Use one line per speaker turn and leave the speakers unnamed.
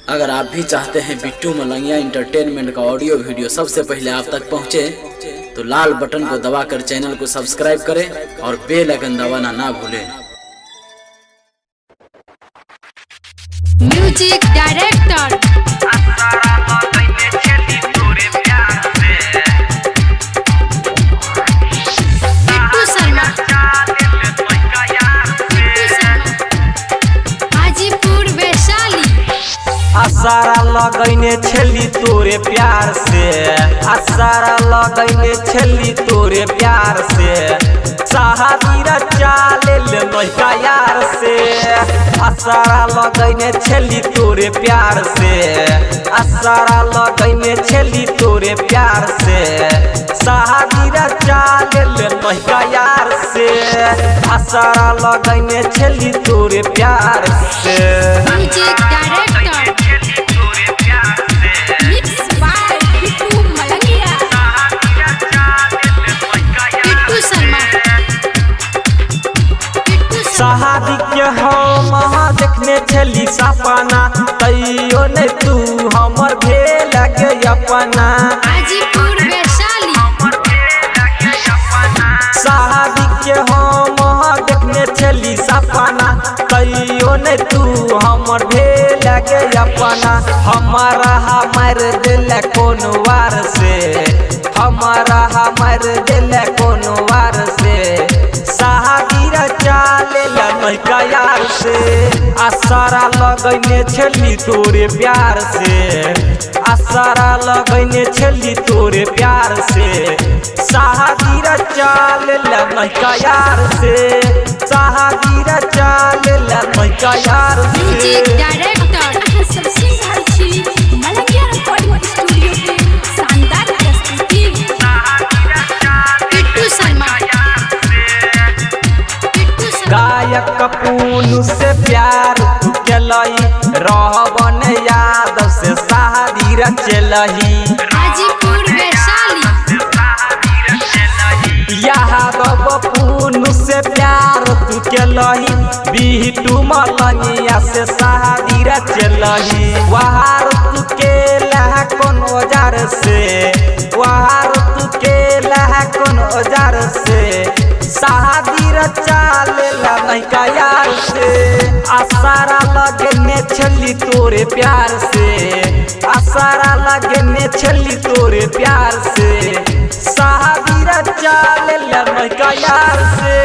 अगर आप भी चाहते हैं बिट्टू मलंगिया इंटरटेनमेंट का ऑडियो वीडियो सबसे पहले आप तक पहुंचे, तो लाल बटन को दबाकर चैनल को सब्सक्राइब करें और बेल आइकन दबाना ना भूलें।
Music director Bittu Sharma, Hajipur Vaishali.
आसारा लगैने छली तोरे प्यार से, आसारा लगैने छली तोरे प्यार से, शादी चाले ले नैका यार से। आसारा लगैने छली तोरे प्यार से, आसारा लगैने छली तोरे प्यार से, शादी चाले ले नैका यार से। आसारा लगैने छली तोरे प्यार से।
Music director mix by Bittu Malangiya. Bittu Sharma,
शादी के हम देखने छली सपना, तैयो ने तू हमर भेल के अपना।
हाजीपुर वैशाली।
शादी के हम देखने छली सपना, तैयो ने तू हमर भेल के अपना। हमारा हमर दिल कौन वार से, हमारा हमर दिल कौन वार से, शादी चाले लैका यार से। आसारा लगैने छली तोरे प्यार से, आसारा लगैने छली तोरे प्यार से, शादी चाले लैका यार से, शादी चाले लैका यार से।
म्यूजिक डायरेक्टर सबसे अच्छी मलंगिया रिकॉर्डिंग स्टूडियो के शानदार प्रस्तुति। बिट्टू शर्मा,
गायक पूनू से प्यार तू केलही, रहबन यादव से शादी रचलही।
हाजीपुर वैशाली।
यादव पूनू से प्यार तू केलही, बिट्टू मलंगिया से शादी रचलही। वहार तू केला कौन औजार से, वहार तू केला कौन औजार से, शादी चाले लैका यार से। आसारा लगने छली तोरे प्यार से, आसारा लगने छली तोरे प्यार से, शादी चाले लैका यार से।